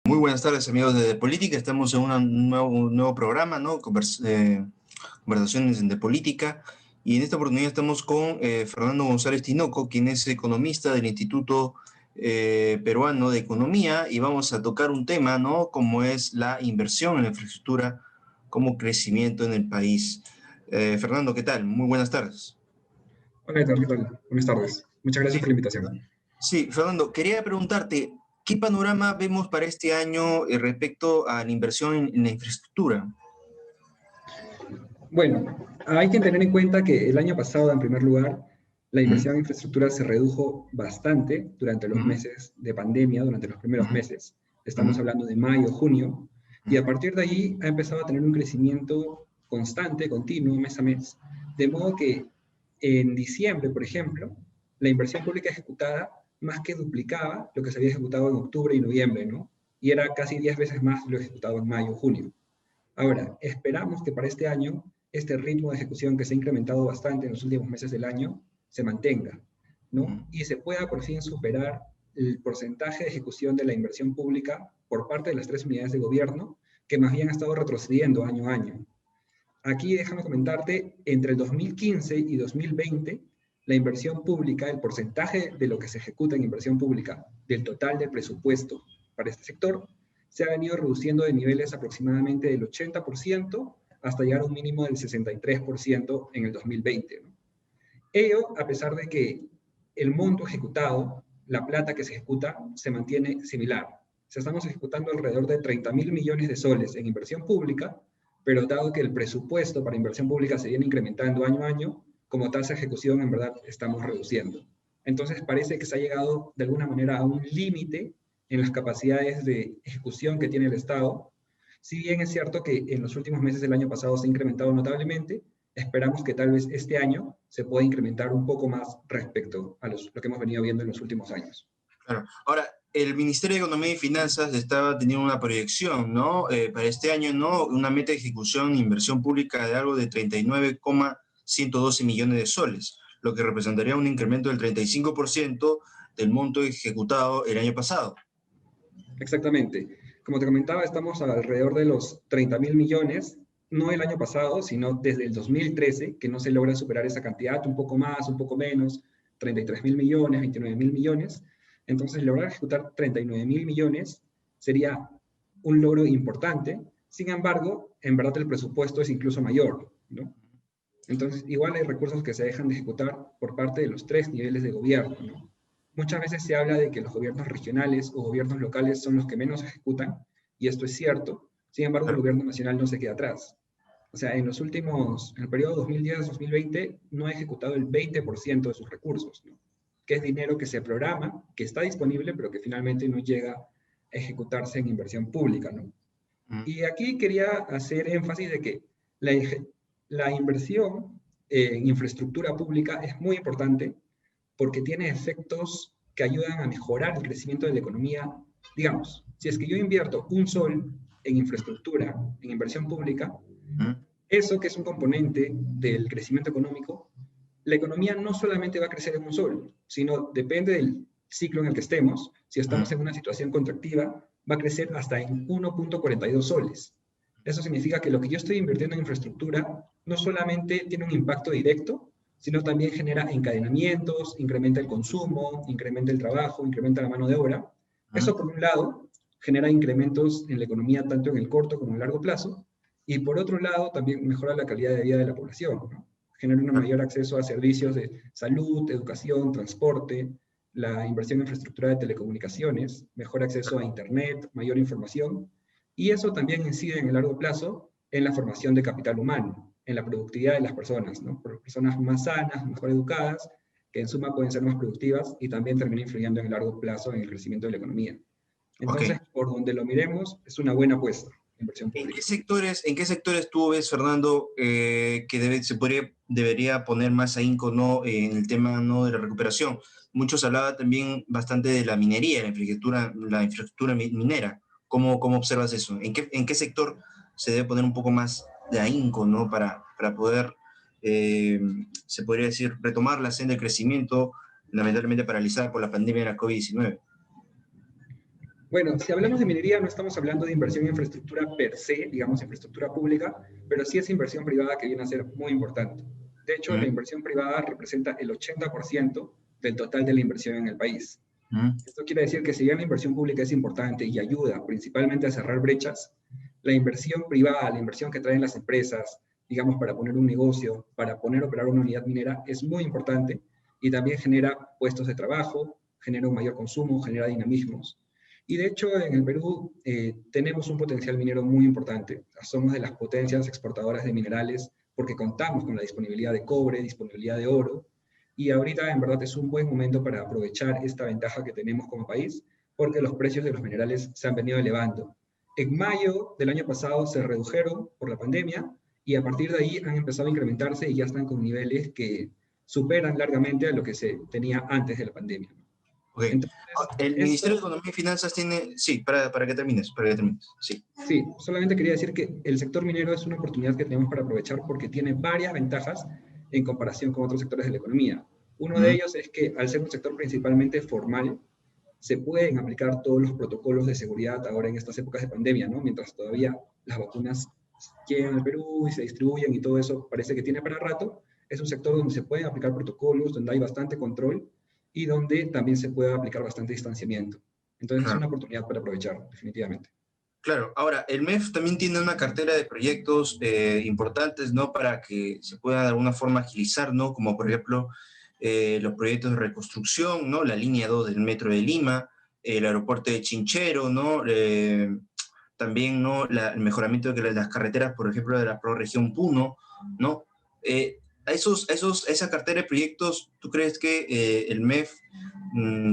Muy buenas tardes, amigos de Política. Estamos en un nuevo programa, ¿no? Conversaciones de política. Y en esta oportunidad estamos con Fernando González Tinoco, quien es economista del Instituto Peruano de Economía, y vamos a tocar un tema, ¿no? Como es la inversión en la infraestructura como crecimiento en el país. Fernando, ¿qué tal? Muy buenas tardes. Hola, Edgar, ¿qué tal? Buenas tardes. Muchas gracias Sí, por la invitación. sí, Fernando, quería preguntarte, ¿qué panorama vemos para este año respecto a la inversión en la infraestructura? Bueno, hay que tener en cuenta que el año pasado, en primer lugar, la ¿Mm? inversión en infraestructura se redujo bastante durante los ¿Mm? meses de pandemia, durante los primeros ¿Mm? meses. Estamos ¿Mm? hablando de mayo, junio, y a ¿Mm? partir de ahí ha empezado a tener un crecimiento constante, continuo, mes a mes. De modo que en diciembre, por ejemplo, la inversión pública ejecutada más que duplicaba lo que se había ejecutado en octubre y noviembre, ¿no? Y era casi 10 veces más lo ejecutado en mayo, junio. Ahora, esperamos que para este año este ritmo de ejecución que se ha incrementado bastante en los últimos meses del año se mantenga, ¿no? Y se pueda por fin superar el porcentaje de ejecución de la inversión pública por parte de las tres unidades de gobierno que más bien ha estado retrocediendo año a año. Aquí déjame comentarte, entre el 2015 y 2020, la inversión pública, el porcentaje de lo que se ejecuta en inversión pública del total del presupuesto para este sector, se ha venido reduciendo de niveles aproximadamente del 80% hasta llegar a un mínimo del 63% en el 2020, ¿no? Ello a pesar de que el monto ejecutado, la plata que se ejecuta, se mantiene similar. O sea, estamos ejecutando alrededor de 30.000 millones de soles en inversión pública, pero dado que el presupuesto para inversión pública se viene incrementando año a año, como tasa de ejecución en verdad estamos reduciendo. Entonces parece que se ha llegado de alguna manera a un límite en las capacidades de ejecución que tiene el Estado. Si bien es cierto que en los últimos meses del año pasado se ha incrementado notablemente, esperamos que tal vez este año se pueda incrementar un poco más respecto a lo que hemos venido viendo en los últimos años. Claro. Ahora, el Ministerio de Economía y Finanzas estaba teniendo una proyección, ¿no? Para este año, ¿no? Una meta de ejecución e inversión pública de algo de 39,112 millones de soles, lo que representaría un incremento del 35% del monto ejecutado el año pasado. Exactamente. Como te comentaba, estamos alrededor de los 30.000 millones, no el año pasado, sino desde el 2013, que no se logra superar esa cantidad, un poco más, un poco menos, 33.000 millones, 29.000 millones. Entonces, lograr ejecutar 39.000 millones sería un logro importante. Sin embargo, en verdad el presupuesto es incluso mayor, ¿no? Entonces, igual hay recursos que se dejan de ejecutar por parte de los tres niveles de gobierno, ¿no? Muchas veces se habla de que los gobiernos regionales o gobiernos locales son los que menos ejecutan, y esto es cierto. Sin embargo, el Claro. gobierno nacional no se queda atrás. O sea, en el periodo 2010-2020, no ha ejecutado el 20% de sus recursos, ¿no? Que es dinero que se programa, que está disponible, pero que finalmente no llega a ejecutarse en inversión pública, ¿no? Mm. Y aquí quería hacer énfasis de que la, la inversión en infraestructura pública es muy importante porque tiene efectos que ayudan a mejorar el crecimiento de la economía. Digamos, si es que yo invierto un sol en infraestructura, en inversión pública, Mm. eso que es un componente del crecimiento económico, la economía no solamente va a crecer en un sol, sino depende del ciclo en el que estemos. Si estamos Mm. en una situación contractiva, va a crecer hasta en 1.42 soles. Eso significa que lo que yo estoy invirtiendo en infraestructura no solamente tiene un impacto directo, sino también genera encadenamientos, incrementa el consumo, incrementa el trabajo, incrementa la mano de obra. Mm. Eso, por un lado, genera incrementos en la economía tanto en el corto como en el largo plazo, y por otro lado, también mejora la calidad de vida de la población, ¿no? Genera un mayor acceso a servicios de salud, educación, transporte, la inversión en infraestructura de telecomunicaciones, mejor acceso a Internet, mayor información, y eso también incide en el largo plazo en la formación de capital humano, en la productividad de las personas, ¿no? Personas más sanas, mejor educadas, que en suma pueden ser más productivas y también termina influyendo en el largo plazo en el crecimiento de la economía. Ok. Entonces, por donde lo miremos, es una buena apuesta, inversión pública. En qué sectores tú ves, Fernando, que debería poner más ahínco, ¿no? En el tema, ¿no? De la recuperación? Muchos hablaba también bastante de la minería, la infraestructura minera. ¿Cómo observas eso? En qué sector se debe poner un poco más de ahínco, ¿no? Para poder, eh, se podría decir, retomar la senda de crecimiento, lamentablemente paralizada por la pandemia de la COVID-19. Bueno, si hablamos de minería, no estamos hablando de inversión en infraestructura per se, digamos, infraestructura pública, pero sí es inversión privada que viene a ser muy importante. De hecho, la Mm, inversión privada representa el 80% del total de la inversión en el país. mm, Esto quiere decir que si bien la inversión pública es importante y ayuda principalmente a cerrar brechas, la inversión privada, la inversión que traen las empresas, digamos, para poner un negocio, para poner a operar una unidad minera, es muy importante y también genera puestos de trabajo, genera un mayor consumo, genera dinamismos. Y de hecho, en el Perú tenemos un potencial minero muy importante. Somos de las potencias exportadoras de minerales porque contamos con la disponibilidad de cobre, disponibilidad de oro, y ahorita en verdad es un buen momento para aprovechar esta ventaja que tenemos como país porque los precios de los minerales se han venido elevando. En mayo del año pasado se redujeron por la pandemia y a partir de ahí han empezado a incrementarse y ya están con niveles que superan largamente a lo que se tenía antes de la pandemia. ok. Entonces, El Ministerio de esto, Economía y Finanzas tiene, sí, para que termines, sí. sí, solamente quería decir que el sector minero es una oportunidad que tenemos para aprovechar porque tiene varias ventajas en comparación con otros sectores de la economía. Uno de Mm, ellos es que al ser un sector principalmente formal, se pueden aplicar todos los protocolos de seguridad ahora en estas épocas de pandemia, ¿no? Mientras todavía las vacunas llegan al Perú y se distribuyen y todo eso parece que tiene para rato, es un sector donde se pueden aplicar protocolos, donde hay bastante control y donde también se puede aplicar bastante distanciamiento. Entonces es claro. una oportunidad para aprovechar, definitivamente. Claro, ahora, el MEF también tiene una cartera de proyectos importantes, ¿no? Para que se pueda de alguna forma agilizar, ¿no? Como por ejemplo los proyectos de reconstrucción, ¿no? La línea 2 del Metro de Lima, el aeropuerto de Chinchero, ¿no? También, ¿no? El mejoramiento de las carreteras, por ejemplo, de la Región Puno, ¿no? Esa cartera de proyectos, ¿tú crees que el MEF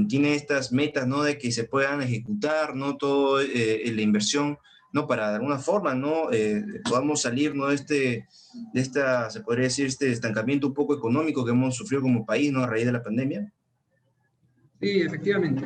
tiene estas metas, ¿no? De que se puedan ejecutar, ¿no? Todo la inversión, ¿no? Para de alguna forma, ¿no? Podamos salir, ¿no? De esta, se podría decir, este estancamiento un poco económico que hemos sufrido como país, ¿no? A raíz de la pandemia. Sí, efectivamente.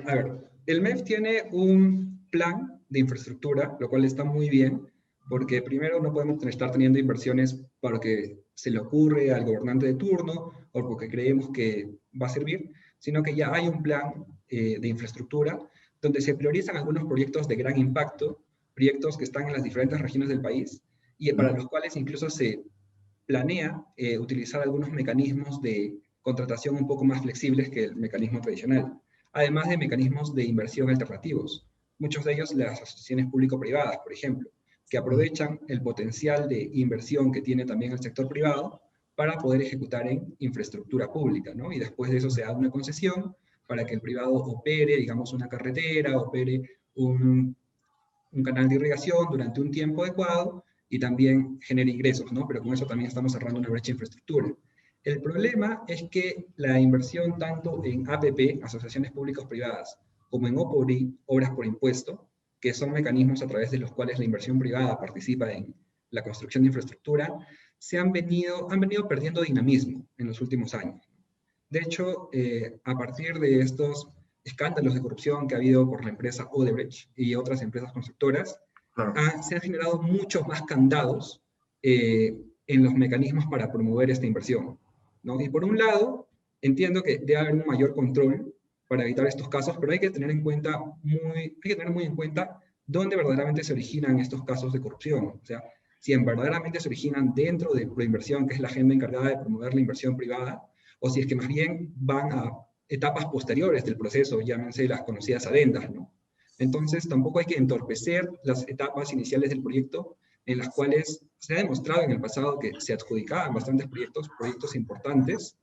A ver, el MEF tiene un plan de infraestructura, lo cual está muy bien, porque primero no podemos estar teniendo inversiones para que se le ocurre al gobernante de turno o porque creemos que va a servir, sino que ya hay un plan de infraestructura donde se priorizan algunos proyectos de gran impacto, proyectos que están en las diferentes regiones del país y para los cuales incluso se planea utilizar algunos mecanismos de contratación un poco más flexibles que el mecanismo tradicional, además de mecanismos de inversión alternativos, muchos de ellos las asociaciones público-privadas, por ejemplo, que aprovechan el potencial de inversión que tiene también el sector privado para poder ejecutar en infraestructura pública, ¿no? Y después de eso se da una concesión para que el privado opere, digamos, una carretera, opere un canal de irrigación durante un tiempo adecuado y también genera ingresos, ¿no? Pero con eso también estamos cerrando una brecha de infraestructura. El problema es que la inversión tanto en APP, asociaciones públicas privadas, como en OPORI, obras por impuesto, que son mecanismos a través de los cuales la inversión privada participa en la construcción de infraestructura, han venido perdiendo dinamismo en los últimos años. De hecho, a partir de estos escándalos de corrupción que ha habido por la empresa Odebrecht y otras empresas constructoras, Claro, se han generado muchos más candados en los mecanismos para promover esta inversión, ¿no? Y por un lado, entiendo que debe haber un mayor control para evitar estos casos, pero hay que tener hay que tener muy en cuenta dónde verdaderamente se originan estos casos de corrupción. O sea, si verdaderamente se originan dentro de Proinversión, que es la agenda encargada de promover la inversión privada, o si es que más bien van a etapas posteriores del proceso, llámense las conocidas adendas, ¿no? Entonces, tampoco hay que entorpecer las etapas iniciales del proyecto, en las cuales se ha demostrado en el pasado que se adjudicaban bastantes proyectos, proyectos importantes,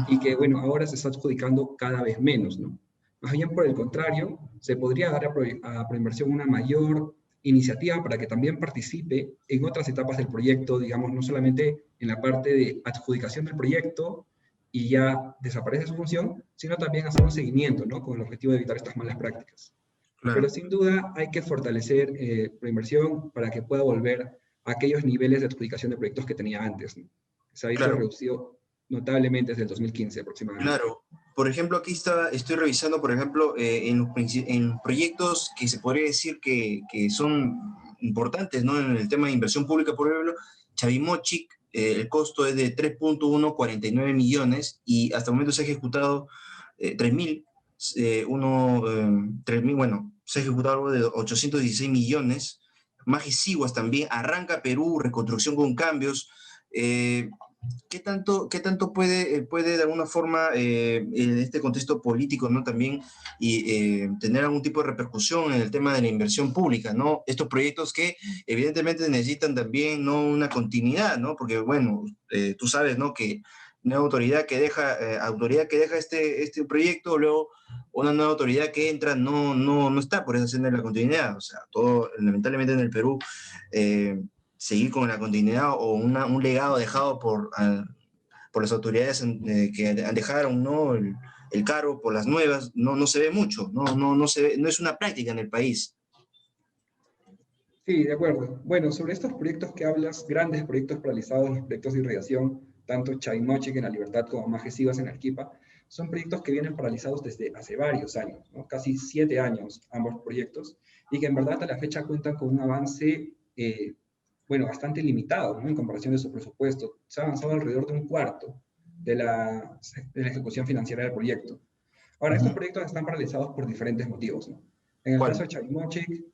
y que, bueno, ahora se está adjudicando cada vez menos, ¿no? Más bien, por el contrario, se podría dar a Proinversión una mayor iniciativa para que también participe en otras etapas del proyecto, digamos, no solamente en la parte de adjudicación del proyecto y ya desaparece su función, sino también hacer un seguimiento, ¿no? Con el objetivo de evitar estas malas prácticas. Pero claro. sin duda hay que fortalecer Proinversión para que pueda volver a aquellos niveles de adjudicación de proyectos que tenía antes, ¿no? Se ha visto Claro, reducido notablemente desde el 2015 aproximadamente. claro. Por ejemplo, estoy revisando, por ejemplo, en proyectos que se podría decir que son importantes, ¿no? En el tema de inversión pública, por ejemplo, Chavimochic, el costo es de 3.149 millones y hasta el momento se ha ejecutado 3.000. bueno, se ha ejecutado algo de 816 millones. Majes Siguas también, Arranca Perú, Reconstrucción con Cambios. Eh, qué tanto puede de alguna forma en este contexto político, ¿no? También tener algún tipo de repercusión en el tema de la inversión pública, ¿no? Estos proyectos que evidentemente necesitan también, ¿no? Una continuidad, ¿no? Porque, bueno, tú sabes, ¿no? Que una autoridad que deja este proyecto, luego una nueva autoridad que entra no está por esa senda de la continuidad. O sea, todo, lamentablemente en el Perú, seguir con la continuidad o un legado dejado por las autoridades que dejaron, ¿no? El cargo por las nuevas, no se ve mucho, no es una práctica en el país. Sí, de acuerdo. Bueno, sobre estos proyectos que hablas, grandes proyectos paralizados, los proyectos de irrigación, tanto Chavimochic en La Libertad como Majesivas en Arequipa, son proyectos que vienen paralizados desde hace varios años, ¿no? Casi 7 años ambos proyectos, y que en verdad a la fecha cuentan con un avance, bueno, bastante limitado, ¿no? En comparación de su presupuesto. Se ha avanzado alrededor de un cuarto de la ejecución financiera del proyecto. Ahora, estos Ujú. proyectos están paralizados por diferentes motivos, ¿no? En el caso ¿Cuál? de Chavimochic,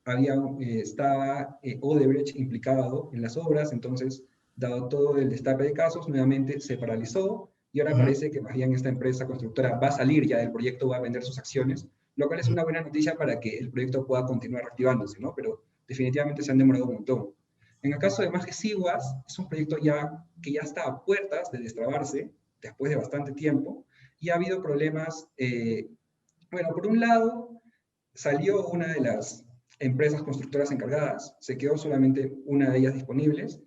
estaba Odebrecht implicado en las obras, entonces, dado todo el destape de casos, nuevamente se paralizó y ahora Ujú. parece que más bien esta empresa constructora va a salir ya del proyecto, va a vender sus acciones, lo cual es una buena noticia para que el proyecto pueda continuar reactivándose, ¿no? Pero definitivamente se han demorado un montón. En el caso de Majes Siguas, es un proyecto que ya está a puertas de destrabarse después de bastante tiempo, y ha habido problemas. Bueno, por un lado, salió una de las empresas constructoras encargadas, se quedó solamente una de ellas disponibles,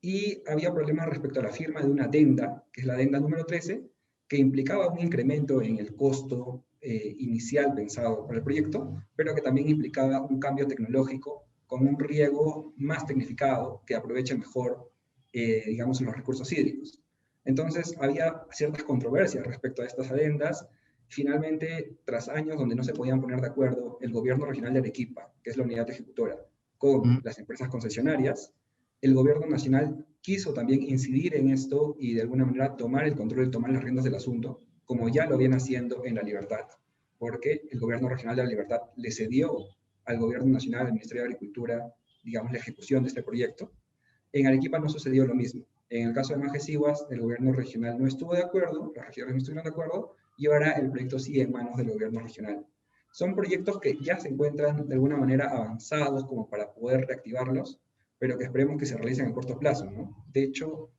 y había problemas respecto a la firma de una adenda, que es la adenda número 13, que implicaba un incremento en el costo inicial pensado para el proyecto, pero que también implicaba un cambio tecnológico con un riego más tecnificado que aproveche mejor, digamos, los recursos hídricos. Entonces, había ciertas controversias respecto a estas adendas. Finalmente, tras años donde no se podían poner de acuerdo el gobierno regional de Arequipa, que es la unidad ejecutora, con Ujú. las empresas concesionarias, el gobierno nacional quiso también incidir en esto y de alguna manera tomar el control y tomar las riendas del asunto, como ya lo viene haciendo en La Libertad, porque el gobierno regional de La Libertad le cedió al gobierno nacional, al Ministerio de Agricultura, digamos, la ejecución de este proyecto. En Arequipa no sucedió lo mismo. En el caso de Majesiguas, el gobierno regional no estuvo de acuerdo, las regiones no estuvieron de acuerdo, y ahora el proyecto sigue en manos del gobierno regional. Son proyectos que ya se encuentran de alguna manera avanzados como para poder reactivarlos, pero que esperemos que se realicen a corto plazo, ¿no? De hecho,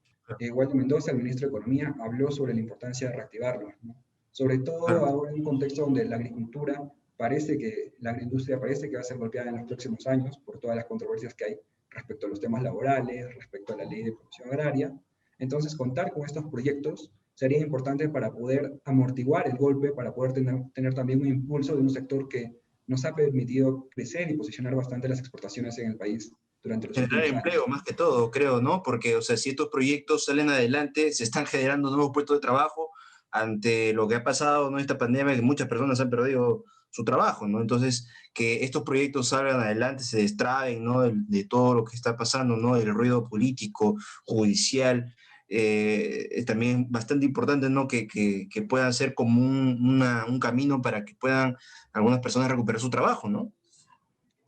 Walter Mendoza, el ministro de Economía, habló sobre la importancia de reactivarlos, ¿no? Sobre todo Claro. ahora en un contexto donde la agricultura parece que, la agroindustria parece que va a ser golpeada en los próximos años por todas las controversias que hay respecto a los temas laborales, respecto a la ley de producción agraria. Entonces, contar con estos proyectos sería importante para poder amortiguar el golpe, para poder tener también un impulso de un sector que nos ha permitido crecer y posicionar bastante las exportaciones en el país durante los Generar últimos empleo años. más que todo, creo, ¿no? Porque, o sea, si estos proyectos salen adelante, se están generando nuevos puestos de trabajo ante lo que ha pasado, ¿no? Esta pandemia, que muchas personas han perdido su trabajo, ¿no? Entonces, que estos proyectos salgan adelante, se destraben, ¿no? De todo lo que está pasando, ¿no? Del ruido político, judicial, es también bastante importante, ¿no? Que puedan ser como un camino para que puedan algunas personas recuperar su trabajo, ¿no?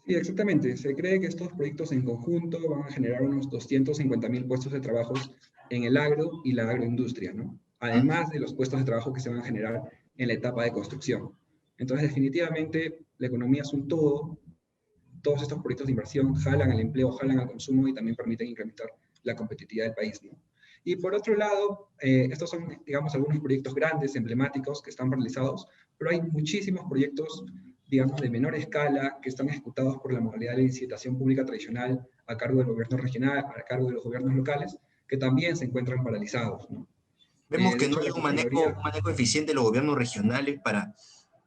Sí, exactamente. Se cree que estos proyectos en conjunto van a generar unos 250.000 puestos de trabajo en el agro y la agroindustria, ¿no? Además de los puestos de trabajo que se van a generar en la etapa de construcción. Entonces, definitivamente, la economía es un todo. Todos estos proyectos de inversión jalan al empleo, jalan al consumo y también permiten incrementar la competitividad del país, ¿no? Y por otro lado, estos son, digamos, algunos proyectos grandes, emblemáticos, que están realizados, pero hay muchísimos proyectos, digamos, de menor escala, que están ejecutados por la modalidad de licitación pública tradicional a cargo del gobierno regional, a cargo de los gobiernos locales, que también se encuentran paralizados, ¿no? Vemos De que no hecho, hay la Contraloría. un manejo eficiente de los gobiernos regionales para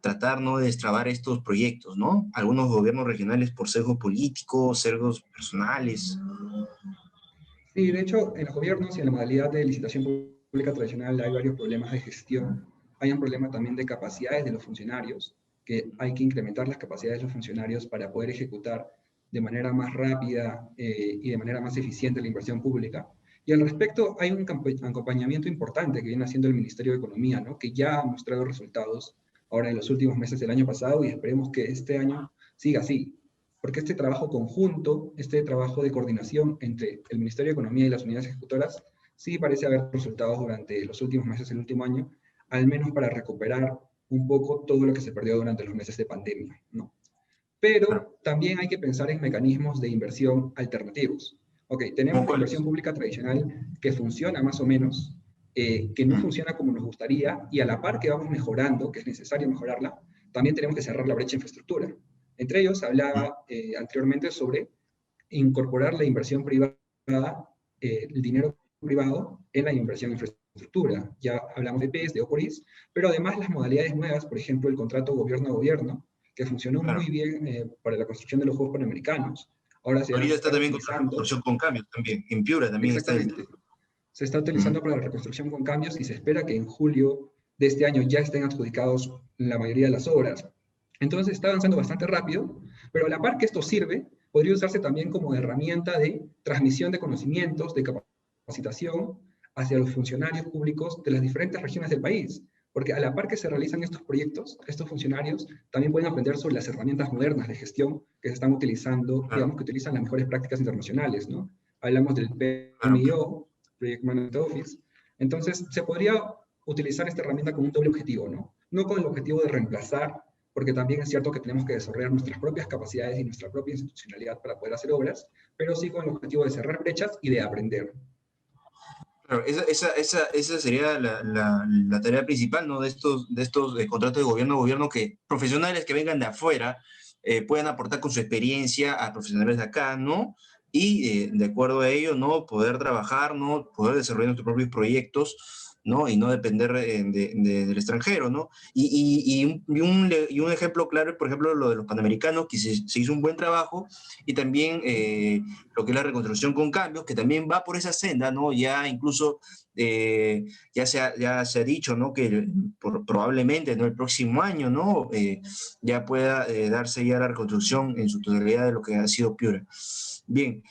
tratar, ¿no? De destrabar estos proyectos, ¿no? Algunos gobiernos regionales por sesgos políticos, sesgos personales. Sí, de hecho, en los gobiernos y en la modalidad de licitación pública tradicional hay varios problemas de gestión. Hay un problema también de capacidades de los funcionarios, que hay que incrementar las capacidades de los funcionarios para poder ejecutar de manera más rápida y de manera más eficiente la inversión pública. Y al respecto, hay un acompañamiento importante que viene haciendo el Ministerio de Economía, ¿no? Que ya ha mostrado resultados ahora en los últimos meses del año pasado y esperemos que este año siga así. Porque este trabajo conjunto, este trabajo de coordinación entre el Ministerio de Economía y las unidades ejecutoras, sí parece haber resultados durante los últimos meses del último año, al menos para recuperar un poco todo lo que se perdió durante los meses de pandemia, ¿no? Claro. Pero también hay que pensar en mecanismos de inversión alternativos. Ok, ¿Cómo tenemos la inversión cuáles? pública tradicional que funciona más o menos, que no Mm, funciona como nos gustaría, y a la par que vamos mejorando, que es necesario mejorarla, también tenemos que cerrar la brecha de infraestructura. Entre ellos mm, hablaba anteriormente sobre incorporar la inversión privada, el dinero privado en la inversión en infraestructura. Ya hablamos de PES, de OPORIS, pero además las modalidades nuevas, por ejemplo, el contrato gobierno a gobierno, que funcionó muy claro. bien para la construcción de los Juegos Panamericanos, ahora se Ahorita está están también con la utilizando, reconstrucción con cambios también. En Piura también está el exactamente, tema. se está Mm, utilizando para la reconstrucción con cambios y se espera que en julio de este año ya estén adjudicados la mayoría de las obras. Entonces está avanzando bastante rápido, pero a la par que esto sirve, podría usarse también como herramienta de transmisión de conocimientos, de capacitación hacia los funcionarios públicos de las diferentes regiones del país. Porque a la par que se realizan estos proyectos, estos funcionarios también pueden aprender sobre las herramientas modernas de gestión que se están utilizando, claro, digamos que utilizan las mejores prácticas internacionales, ¿no? Hablamos del claro. PMIO, Project Management Office. Entonces, se podría utilizar esta herramienta con un doble objetivo, ¿no? No con el objetivo de reemplazar, porque también es cierto que tenemos que desarrollar nuestras propias capacidades y nuestra propia institucionalidad para poder hacer obras, pero sí con el objetivo de cerrar brechas y de aprender. Claro, esa sería la tarea principal, ¿no? De estos contratos de gobierno a gobierno, que profesionales que vengan de afuera puedan aportar con su experiencia a profesionales de acá, ¿no? Y de acuerdo a ello, ¿no? Poder trabajar, ¿no? Poder desarrollar nuestros propios proyectos, ¿no? Y no depender del extranjero, ¿no? Y un ejemplo claro es, por ejemplo, lo de los panamericanos, que se hizo un buen trabajo, y también lo que es la reconstrucción con cambios, que también va por esa senda, ¿no? Ya incluso ya se ha dicho, ¿no? Que probablemente, ¿no? El próximo año, ¿no? Ya pueda darse ya la reconstrucción en su totalidad de lo que ha sido Piura. Bien,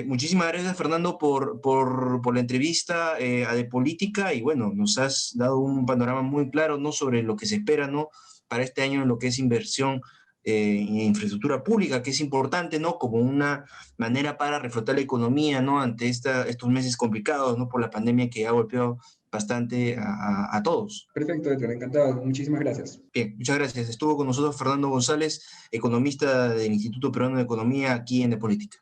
muchísimas gracias, Fernando, por la entrevista a De Política, y bueno, nos has dado un panorama muy claro, ¿no? Sobre lo que se espera, ¿no? Para este año en lo que es inversión en infraestructura pública, que es importante, ¿no? Como una manera para reflotar la economía, ¿no? Ante estos meses complicados, ¿no? Por la pandemia que ha golpeado bastante a todos. Perfecto, Edgar, encantado. Muchísimas gracias. Bien, muchas gracias. Estuvo con nosotros Fernando González, economista del Instituto Peruano de Economía aquí en De Política.